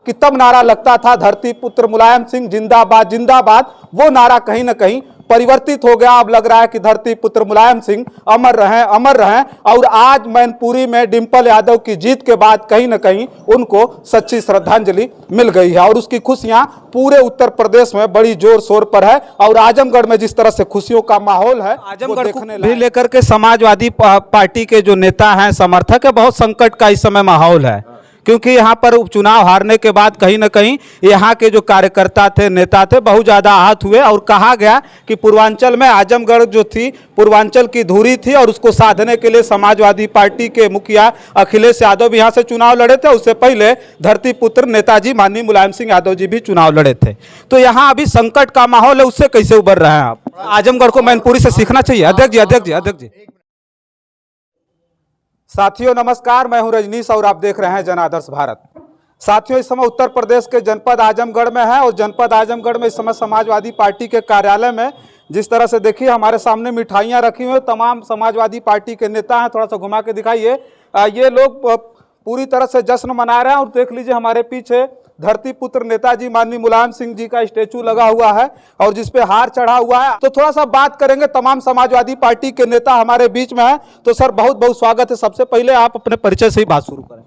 कि तब नारा लगता था धरती पुत्र मुलायम सिंह जिंदाबाद जिंदाबाद, वो नारा कहीं ना कहीं परिवर्तित हो गया। अब लग रहा है कि धरती पुत्र मुलायम सिंह अमर रहें अमर रहें। और आज मैनपुरी में डिंपल यादव की जीत के बाद कहीं ना कहीं उनको सच्ची श्रद्धांजलि मिल गई है और उसकी खुशियां पूरे उत्तर प्रदेश में बड़ी जोर शोर पर है। और आजमगढ़ में जिस तरह से खुशियों का माहौल है, आजमगढ़ को भी लेकर के समाजवादी पार्टी के जो नेता हैं, समर्थक है, बहुत संकट का इस समय माहौल है, क्योंकि यहाँ पर उपचुनाव हारने के बाद कहीं ना कहीं यहाँ के जो कार्यकर्ता थे, नेता थे, बहुत ज़्यादा आहत हुए। और कहा गया कि पूर्वांचल में आजमगढ़ जो थी पूर्वांचल की धुरी थी और उसको साधने के लिए समाजवादी पार्टी के मुखिया अखिलेश यादव भी यहाँ से चुनाव लड़े थे। उससे पहले धरती पुत्र नेताजी माननीय मुलायम सिंह यादव जी भी चुनाव लड़े थे। तो यहाँ अभी संकट का माहौल है, उससे कैसे उबर रहे हैं आप? आजमगढ़ को मैनपुरी से सीखना चाहिए। अध्यक्ष जी। साथियों नमस्कार, मैं हूं रजनीश और आप देख रहे हैं जन आदर्श भारत। साथियों, इस समय उत्तर प्रदेश के जनपद आजमगढ़ में है और जनपद आजमगढ़ में इस समय समाजवादी पार्टी के कार्यालय में जिस तरह से देखिए हमारे सामने मिठाइयां रखी हुई, तमाम समाजवादी पार्टी के नेता हैं। थोड़ा सा घुमा के दिखाइए। ये लोग पूरी तरह से जश्न मना रहे हैं। और देख लीजिए हमारे पीछे धरती पुत्र नेताजी माननीय मुलायम सिंह जी का स्टेचू लगा हुआ है और जिसपे हार चढ़ा हुआ है। तो थोड़ा सा बात करेंगे, तमाम समाजवादी पार्टी के नेता हमारे बीच में है। तो सर बहुत बहुत स्वागत है। सबसे पहले आप अपने परिचय से ही बात शुरू करें।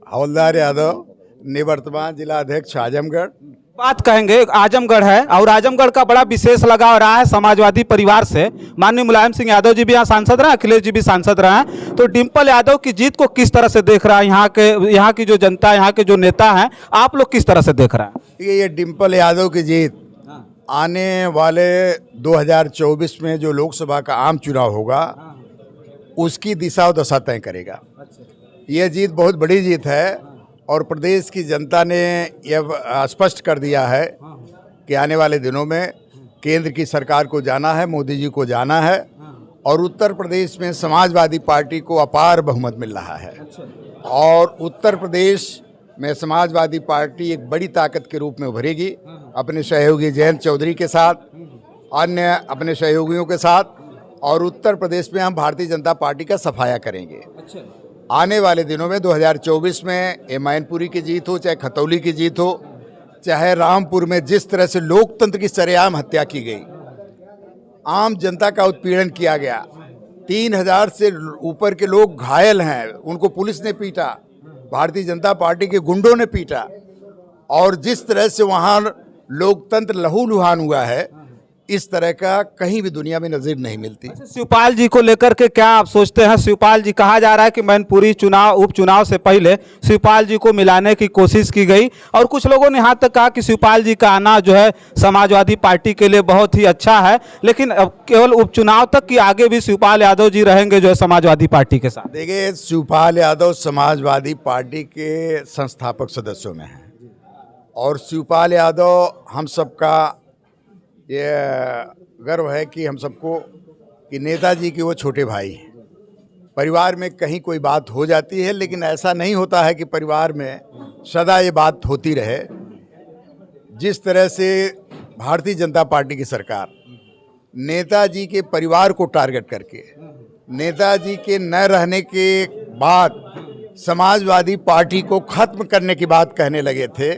हवलदार यादव, निवर्तमान जिला अध्यक्ष आजमगढ़। बात कहेंगे, आजमगढ़ है और आजमगढ़ का बड़ा विशेष लगाव रहा है समाजवादी परिवार से। माननीय मुलायम सिंह यादव जी भी यहाँ सांसद रहे, अखिलेश जी भी सांसद रहे हैं। तो डिंपल यादव की जीत को किस तरह से देख रहा है यहाँ की जो जनता, यहाँ के जो नेता हैं, आप लोग किस तरह से देख रहे हैं? ये डिंपल यादव की जीत आने वाले 2024 में जो लोकसभा का आम चुनाव होगा उसकी दिशा और दशा तय करेगा। ये जीत बहुत बड़ी जीत है और प्रदेश की जनता ने यह स्पष्ट कर दिया है कि आने वाले दिनों में केंद्र की सरकार को जाना है, मोदी जी को जाना है और उत्तर प्रदेश में समाजवादी पार्टी को अपार बहुमत मिल रहा है। और उत्तर प्रदेश में समाजवादी पार्टी एक बड़ी ताकत के रूप में उभरेगी अपने सहयोगी जयंत चौधरी के साथ, अन्य अपने सहयोगियों के साथ। और उत्तर प्रदेश में हम भारतीय जनता पार्टी का सफाया करेंगे। आने वाले दिनों में 2024 में मैनपुरी की जीत हो, चाहे खतौली की जीत हो, चाहे रामपुर में जिस तरह से लोकतंत्र की सरेआम हत्या की गई, आम जनता का उत्पीड़न किया गया, 3000 से ऊपर के लोग घायल हैं, उनको पुलिस ने पीटा, भारतीय जनता पार्टी के गुंडों ने पीटा, और जिस तरह से वहाँ लोकतंत्र लहूलुहान हुआ है, इस तरह का कहीं भी दुनिया में नजर नहीं मिलती। शिवपाल जी को लेकर के क्या आप सोचते हैं? शिवपाल जी, कहा जा रहा है कि मैनपुरी उपचुनाव से पहले शिवपाल जी को मिलाने की कोशिश की गई और कुछ लोगों ने यहाँ तक कहा कि शिवपाल जी का आना जो है समाजवादी पार्टी के लिए बहुत ही अच्छा है, लेकिन केवल उपचुनाव तक कि आगे भी शिवपाल यादव जी रहेंगे जो है समाजवादी पार्टी के साथ। देखिए, शिवपाल यादव समाजवादी पार्टी के संस्थापक सदस्यों में हैं और शिवपाल यादव हम सबका ये गर्व है कि हम सबको कि नेताजी के वो छोटे भाई हैं। परिवार में कहीं कोई बात हो जाती है, लेकिन ऐसा नहीं होता है कि परिवार में सदा ये बात होती रहे। जिस तरह से भारतीय जनता पार्टी की सरकार नेताजी के परिवार को टारगेट करके नेताजी के न रहने के बाद समाजवादी पार्टी को खत्म करने की बात कहने लगे थे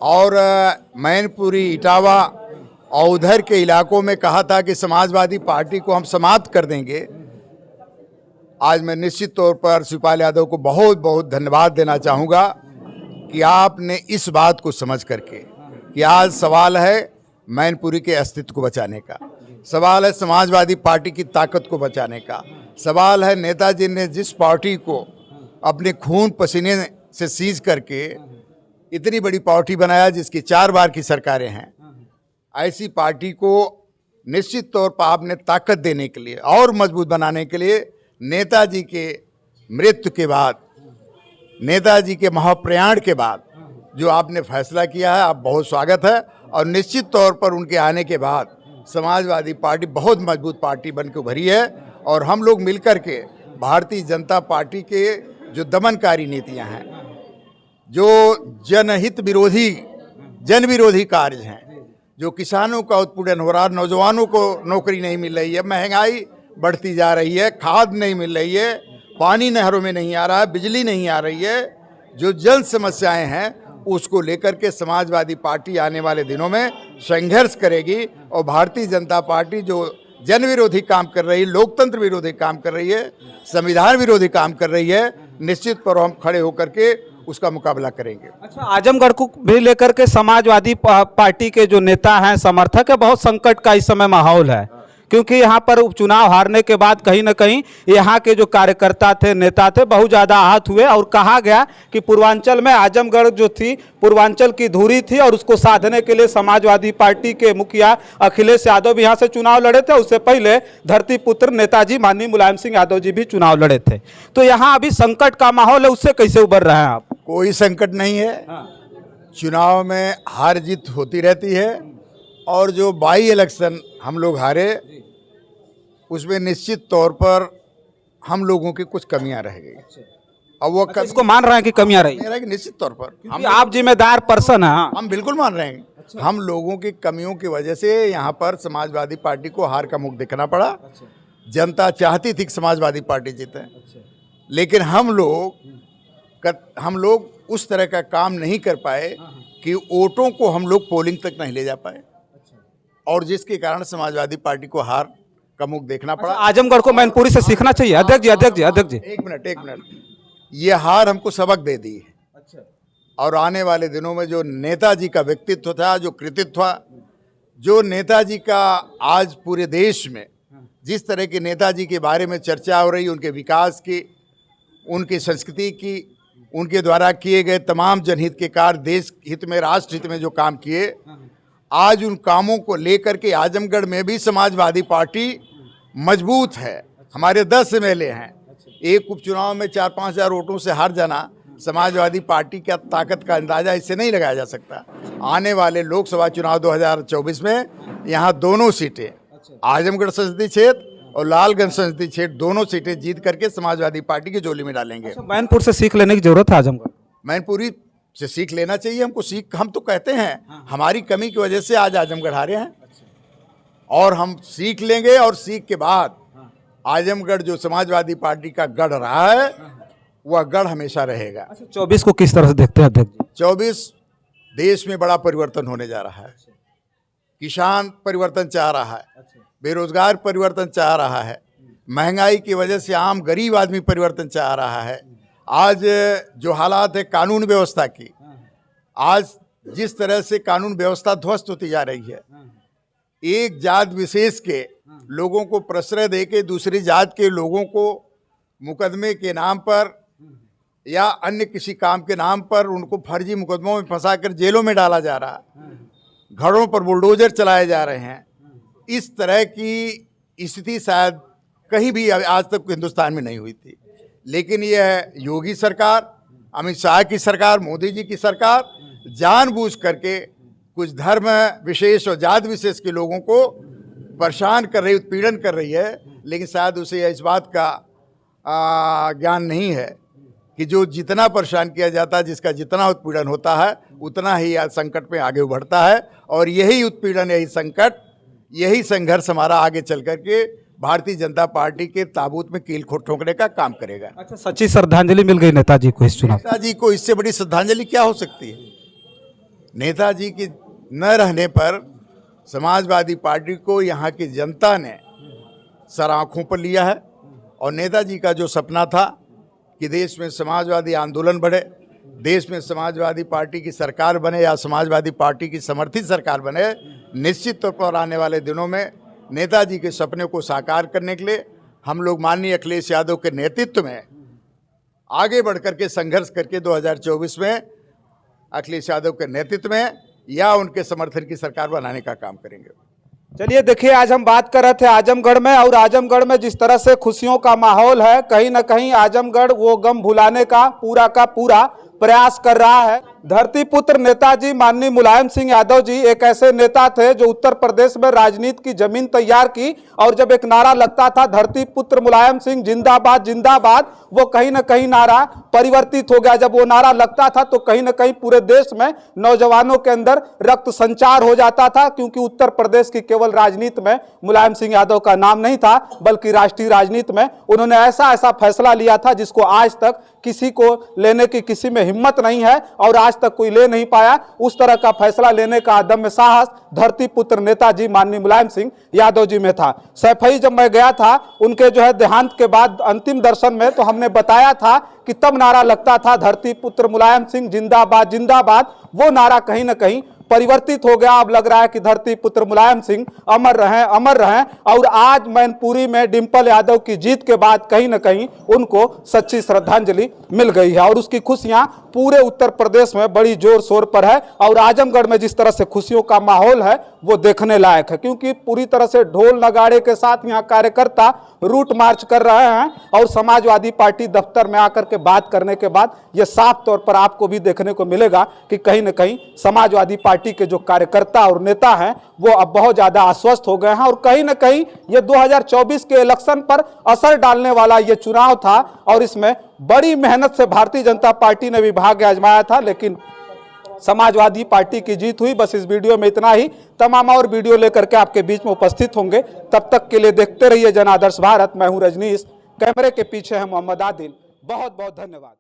और मैनपुरी, इटावा और उधर के इलाकों में कहा था कि समाजवादी पार्टी को हम समाप्त कर देंगे। आज मैं निश्चित तौर पर शिवपाल यादव को बहुत बहुत धन्यवाद देना चाहूँगा कि आपने इस बात को समझ करके कि आज सवाल है मैनपुरी के अस्तित्व को बचाने का, सवाल है समाजवादी पार्टी की ताकत को बचाने का, सवाल है नेताजी ने जिस पार्टी को अपने खून पसीने से सींच करके इतनी बड़ी पार्टी बनाया जिसकी 4 बार की सरकारें हैं, ऐसी पार्टी को निश्चित तौर पर आपने ताकत देने के लिए और मजबूत बनाने के लिए नेताजी के मृत्यु के बाद, नेताजी के महाप्रयाण के बाद जो आपने फैसला किया है, आप बहुत स्वागत है। और निश्चित तौर पर उनके आने के बाद समाजवादी पार्टी बहुत मजबूत पार्टी बनकर उभरी है और हम लोग मिलकर के भारतीय जनता पार्टी के जो दमनकारी नीतियां हैं, जो जनहित विरोधी, जन विरोधी कार्य हैं, जो किसानों का उत्पीड़न हो रहा, नौजवानों को नौकरी नहीं मिल रही है, महंगाई बढ़ती जा रही है, खाद नहीं मिल रही है, पानी नहरों में नहीं आ रहा है, बिजली नहीं आ रही है, जो जल समस्याएं हैं उसको लेकर के समाजवादी पार्टी आने वाले दिनों में संघर्ष करेगी। और भारतीय जनता पार्टी जो जन विरोधी काम कर रही है, लोकतंत्र विरोधी काम कर रही है, संविधान विरोधी काम कर रही है, निश्चित पर हम खड़े होकर के उसका मुकाबला करेंगे। अच्छा, आजमगढ़ को भी लेकर के समाजवादी पार्टी के जो नेता हैं, समर्थक है, बहुत संकट का इस समय माहौल है, क्योंकि यहाँ पर उपचुनाव हारने के बाद कहीं ना कहीं यहाँ के जो कार्यकर्ता थे, नेता थे, बहुत ज़्यादा आहत हुए। और कहा गया कि पूर्वांचल में आजमगढ़ जो थी पूर्वांचल की धुरी थी, और उसको साधने के लिए समाजवादी पार्टी के मुखिया अखिलेश यादव भी यहाँ से चुनाव लड़े थे। उससे पहले धरती पुत्र नेताजी माननीय मुलायम सिंह यादव जी भी चुनाव लड़े थे। तो यहाँ अभी संकट का माहौल है, उससे कैसे उबर रहे हैं आप? कोई संकट नहीं है। चुनाव में हार जीत होती रहती है, और जो बाई इलेक्शन हम लोग हारे उसमें निश्चित तौर पर हम लोगों की कुछ कमियां रह गई। अब वो इसको मान रहे हैं कि कमियां रही? निश्चित तौर पर हम, आप जिम्मेदार पर्सन हैं। हम बिल्कुल मान रहे हैं। अच्छा। हम लोगों की कमियों की वजह से यहाँ पर समाजवादी पार्टी को हार का मुख देखना पड़ा। अच्छा। जनता चाहती थी कि समाजवादी पार्टी जीते। अच्छा। लेकिन हम लोग उस तरह का काम नहीं कर पाए कि वोटों को हम लोग पोलिंग तक नहीं ले जा पाए। अच्छा। और जिसके कारण समाजवादी पार्टी को हार का मुख देखना पड़ा। आजमगढ़ को मैनपुरी से सीखना चाहिए। अध्यक्ष जी एक मिनट, ये हार हमको सबक दे दी है। अच्छा। और आने वाले दिनों में जो नेताजी का व्यक्तित्व था, जो कृतित्व था, जो नेताजी का आज पूरे देश में जिस तरह के नेताजी के बारे में चर्चा हो रही, उनके विकास की, उनकी संस्कृति की, उनके द्वारा किए गए तमाम जनहित के कार्य, देश हित में, राष्ट्र हित में जो काम किए, आज उन कामों को लेकर के आजमगढ़ में भी समाजवादी पार्टी मजबूत है। हमारे 10 MLA हैं। एक उपचुनाव में 4-5 हज़ार वोटों से हार जाना समाजवादी पार्टी की ताकत का अंदाजा इससे नहीं लगाया जा सकता। आने वाले लोकसभा चुनाव 2024 में यहाँ दोनों सीटें, आजमगढ़ संसदीय क्षेत्र और लालगंज संसदीय क्षेत्र, दोनों सीटें जीत करके समाजवादी पार्टी की झोली में डालेंगे। अच्छा, मैनपुर से सीख लेने की जरूरत है आजमगढ़? मैनपुरी से सीख लेना चाहिए हमको। हम तो कहते हैं हमारी कमी की वजह से आज आजमगढ़ हारे हैं, और हम सीख लेंगे। और सीख के बाद आजमगढ़ जो समाजवादी पार्टी का गढ़ रहा है, वह गढ़ हमेशा रहेगा। 24 को किस तरह से देखते हैं अध्यक्ष? 24 देश में बड़ा परिवर्तन होने जा रहा है। किसान परिवर्तन चाह रहा है, बेरोजगार परिवर्तन चाह रहा है, महंगाई की वजह से आम गरीब आदमी परिवर्तन चाह रहा है। आज जो हालात है कानून व्यवस्था की, आज जिस तरह से कानून व्यवस्था ध्वस्त होती जा रही है, एक जात विशेष के लोगों को प्रश्रय देके दूसरी जात के लोगों को मुकदमे के नाम पर या अन्य किसी काम के नाम पर उनको फर्जी मुकदमों में फंसाकर जेलों में डाला जा रहा है, घरों पर बुलडोजर चलाए जा रहे हैं। इस तरह की स्थिति शायद कहीं भी आज तक हिंदुस्तान में नहीं हुई थी। लेकिन यह योगी सरकार, अमित शाह की सरकार, मोदी जी की सरकार जानबूझ करके कुछ धर्म विशेष और जात विशेष के लोगों को परेशान कर रही, उत्पीड़न कर रही है। लेकिन शायद उसे इस बात का ज्ञान नहीं है कि जो जितना परेशान किया जाता है, जिसका जितना उत्पीड़न होता है, उतना ही संकट में आगे बढ़ता है। और यही उत्पीड़न, यही संकट, यही संघर्ष हमारा आगे चल करके भारतीय जनता पार्टी के ताबूत में कील ठोकने का काम करेगा। अच्छा, सच्ची श्रद्धांजलि मिल गई नेताजी को इस चुनाव? नेताजी को इससे बड़ी श्रद्धांजलि क्या हो सकती है? नेताजी की न रहने पर समाजवादी पार्टी को यहाँ की जनता ने सर आँखों पर लिया है। और नेताजी का जो सपना था कि देश में समाजवादी आंदोलन बढ़े, देश में समाजवादी पार्टी की सरकार बने या समाजवादी पार्टी की समर्थित सरकार बने, निश्चित तौर पर आने वाले दिनों में नेताजी के सपने को साकार करने के लिए हम लोग माननीय अखिलेश यादव के नेतृत्व में आगे बढ़ करके संघर्ष करके 2024 में अखिलेश यादव के नेतृत्व में या उनके समर्थन की सरकार बनाने का काम करेंगे। चलिए देखिए, आज हम बात कर रहे थे आजमगढ़ में, और आजमगढ़ में जिस तरह से खुशियों का माहौल है, कहीं ना कहीं आजमगढ़ वो गम भुलाने का पूरा प्रयास कर रहा है। धरती पुत्र नेताजी माननीय मुलायम सिंह यादव जी एक ऐसे नेता थे जो उत्तर प्रदेश में राजनीति की जमीन तैयार की, और जब एक नारा लगता था धरती पुत्र मुलायम सिंह जिंदाबाद जिंदाबाद, वो कहीं ना कहीं नारा परिवर्तित हो गया। जब वो नारा लगता था तो कहीं ना कहीं पूरे देश में नौजवानों के अंदर रक्त संचार हो जाता था, क्योंकि उत्तर प्रदेश की केवल राजनीति में मुलायम सिंह यादव का नाम नहीं था, बल्कि राष्ट्रीय राजनीति में उन्होंने ऐसा फैसला लिया था जिसको आज तक किसी को लेने की किसी में हिम्मत नहीं है। और आज आज तक कोई ले नहीं पाया, उस तरह का फैसला लेने का अदम्य साहस धरती पुत्र नेताजी माननीय मुलायम सिंह यादव जी में था। सैफई जब मैं गया था उनके जो है देहांत के बाद अंतिम दर्शन में, तो हमने बताया था कि तब नारा लगता था धरती पुत्र मुलायम सिंह जिंदाबाद जिंदाबाद। वो नारा कहीं ना कहीं परिवर्तित हो गया। अब लग रहा है कि धरती पुत्र मुलायम सिंह अमर रहें, अमर रहें। और आज मैनपुरी में डिंपल यादव की जीत के बाद कहीं ना कहीं उनको सच्ची श्रद्धांजलि मिल गई है और उसकी खुशियां पूरे उत्तर प्रदेश में बड़ी जोर शोर पर है। और आजमगढ़ में जिस तरह से खुशियों का माहौल है वो देखने लायक है, क्योंकि पूरी तरह से ढोल नगाड़े के साथ यहाँ कार्यकर्ता रूट मार्च कर रहे हैं और समाजवादी पार्टी दफ्तर में आकर के बात करने के बाद ये साफ तौर पर आपको भी देखने को मिलेगा कि कहीं ना कहीं समाजवादी पार्टी के जो कार्यकर्ता और नेता हैं वो अब बहुत ज्यादा आश्वस्त हो गए हैं। और कहीं ना कहीं ये 2024 के इलेक्शन पर असर डालने वाला ये चुनाव था और इसमें बड़ी मेहनत से भारतीय जनता पार्टी ने भी भाग्य आजमाया था, लेकिन समाजवादी पार्टी की जीत हुई। बस इस वीडियो में इतना ही। तमाम और वीडियो लेकर के आपके बीच में उपस्थित होंगे। तब तक के लिए देखते रहिए जन आदर्श भारत। मैं हूं रजनीश, कैमरे के पीछे है मोहम्मद आदिल। बहुत बहुत धन्यवाद।